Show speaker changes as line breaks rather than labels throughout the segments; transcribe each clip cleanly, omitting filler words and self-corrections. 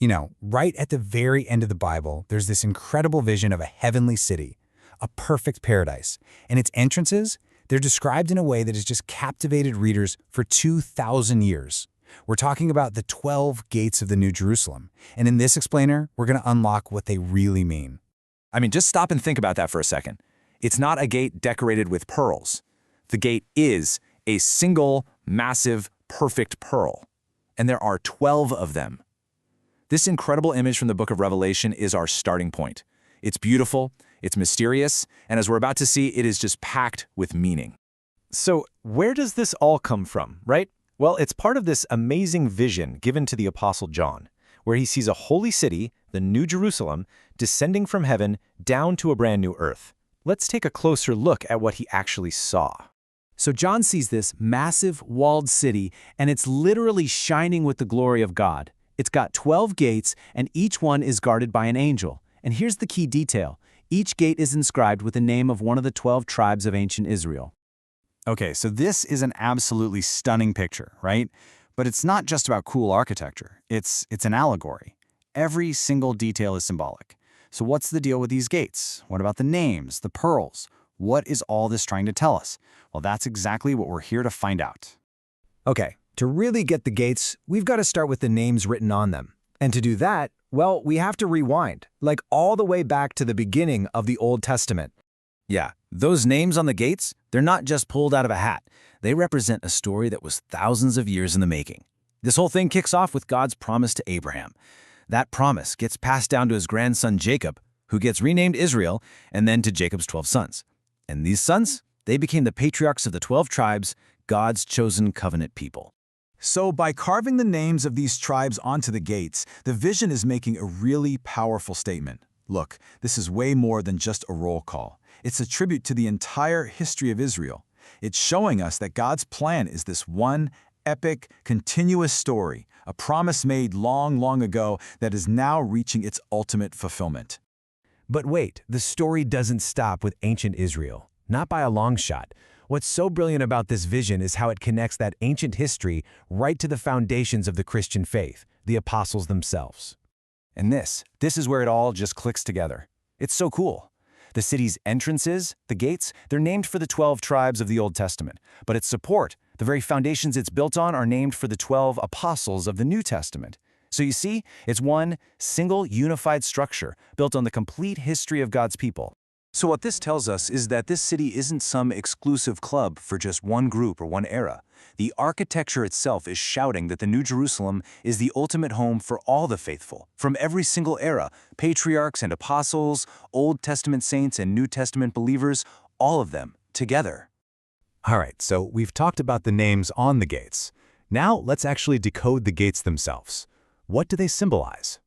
Right at the very end of the Bible, there's this incredible vision of a heavenly city, a perfect paradise. And its entrances, they're described in a way that has just captivated readers for 2,000 years. We're talking about the 12 gates of the New Jerusalem. And in this explainer, we're going to unlock what they really mean.
I mean, just stop and think about that for a second. It's not a gate decorated with pearls. The gate is a single, massive, perfect pearl. And there are 12 of them. This incredible image from the book of Revelation is our starting point. It's beautiful, it's mysterious, and as we're about to see, it is just packed with meaning.
So where does this all come from, right? Well, it's part of this amazing vision given to the Apostle John, where he sees a holy city, the New Jerusalem, descending from heaven down to a brand new earth. Let's take a closer look at what he actually saw.
So John sees this massive walled city, and it's literally shining with the glory of God. It's got 12 gates, and each one is guarded by an angel. And here's the key detail. Each gate is inscribed with the name of one of the 12 tribes of ancient Israel.
Okay, so this is an absolutely stunning picture, right? But it's not just about cool architecture. It's an allegory. Every single detail is symbolic. So what's the deal with these gates? What about the names, the pearls? What is all this trying to tell us? Well, that's exactly what we're here to find out.
Okay, to really get the gates, we've got to start with the names written on them. And to do that, well, we have to rewind, like all the way back to the beginning of the Old Testament.
Yeah, those names on the gates, they're not just pulled out of a hat. They represent a story that was thousands of years in the making. This whole thing kicks off with God's promise to Abraham. That promise gets passed down to his grandson Jacob, who gets renamed Israel, and then to Jacob's 12 sons. And these sons, they became the patriarchs of the 12 tribes, God's chosen covenant people.
So by carving the names of these tribes onto the gates, the vision is making a really powerful statement. Look, this is way more than just a roll call. It's a tribute to the entire history of Israel. It's showing us that God's plan is this one epic, continuous story, a promise made long, long ago that is now reaching its ultimate fulfillment.
But wait, the story doesn't stop with ancient Israel. Not by a long shot. What's so brilliant about this vision is how it connects that ancient history right to the foundations of the Christian faith, the apostles themselves.
And this is where it all just clicks together. It's so cool. The city's entrances, the gates, they're named for the 12 tribes of the Old Testament. But its support, the very foundations it's built on, are named for the 12 apostles of the New Testament. So you see, it's one single unified structure built on the complete history of God's people. So what this tells us is that this city isn't some exclusive club for just one group or one era. The architecture itself is shouting that the New Jerusalem is the ultimate home for all the faithful, from every single era, patriarchs and apostles, Old Testament saints and New Testament believers, all of them together.
All right, so we've talked about the names on the gates. Now let's actually decode the gates themselves. What do they symbolize?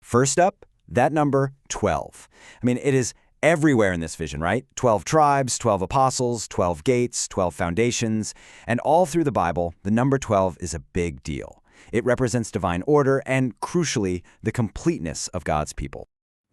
First up, that number 12. It is everywhere in this vision, right? 12 tribes, 12 apostles, 12 gates, 12 foundations, and all through the Bible, the number 12 is a big deal. It represents divine order and, crucially, the completeness of God's people.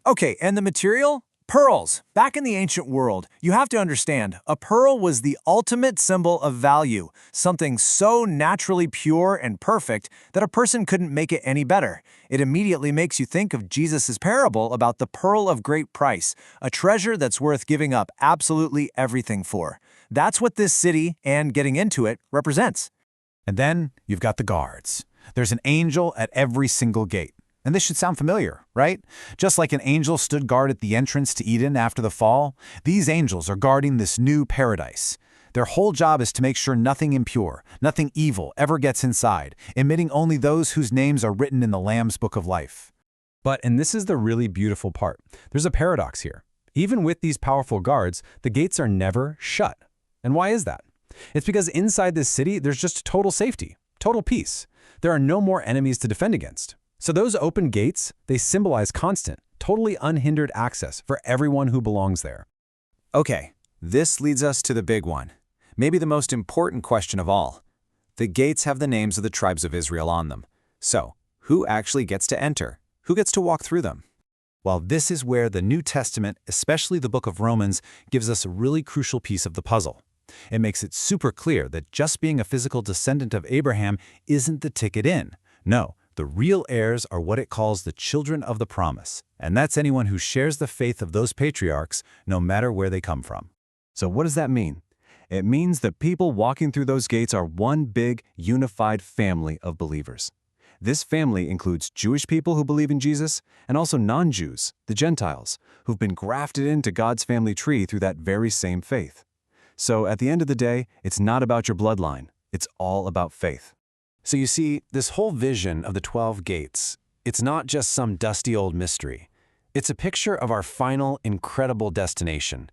Okay, and the material? Pearls. Back in the ancient world, you have to understand, a pearl was the ultimate symbol of value, something so naturally pure and perfect that a person couldn't make it any better. It immediately makes you think of Jesus' parable about the pearl of great price, a treasure that's worth giving up absolutely everything for. That's what this city, and getting into it, represents.
And then you've got the guards. There's an angel at every single gate. And this should sound familiar, right? Just like an angel stood guard at the entrance to Eden after the fall, these angels are guarding this new paradise. Their whole job is to make sure nothing impure, nothing evil ever gets inside, admitting only those whose names are written in the Lamb's Book of Life.
But, and this is the really beautiful part, there's a paradox here. Even with these powerful guards, the gates are never shut. And why is that? It's because inside this city, there's just total safety, total peace. There are no more enemies to defend against. So those open gates, they symbolize constant, totally unhindered access for everyone who belongs there.
Okay, this leads us to the big one. Maybe the most important question of all. The gates have the names of the tribes of Israel on them. So, who actually gets to enter? Who gets to walk through them?
Well, this is where the New Testament, especially the book of Romans, gives us a really crucial piece of the puzzle. It makes it super clear that just being a physical descendant of Abraham isn't the ticket in. No, The real heirs are what it calls the children of the promise, and that's anyone who shares the faith of those patriarchs, no matter where they come from.
So what does that mean? It means that people walking through those gates are one big, unified family of believers. This family includes Jewish people who believe in Jesus and also non-Jews, the Gentiles, who've been grafted into God's family tree through that very same faith. So at the end of the day, it's not about your bloodline. It's all about faith.
So you see, this whole vision of the 12 gates, it's not just some dusty old mystery. It's a picture of our final, incredible destination.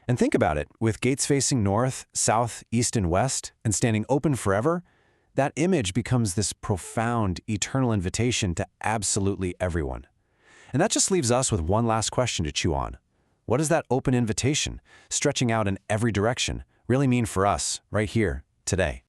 And think about it, with gates facing north, south, east, and west, and standing open forever, that image becomes this profound, eternal invitation to absolutely everyone. And that just leaves us with one last question to chew on. What does that open invitation, stretching out in every direction, really mean for us, right here, today?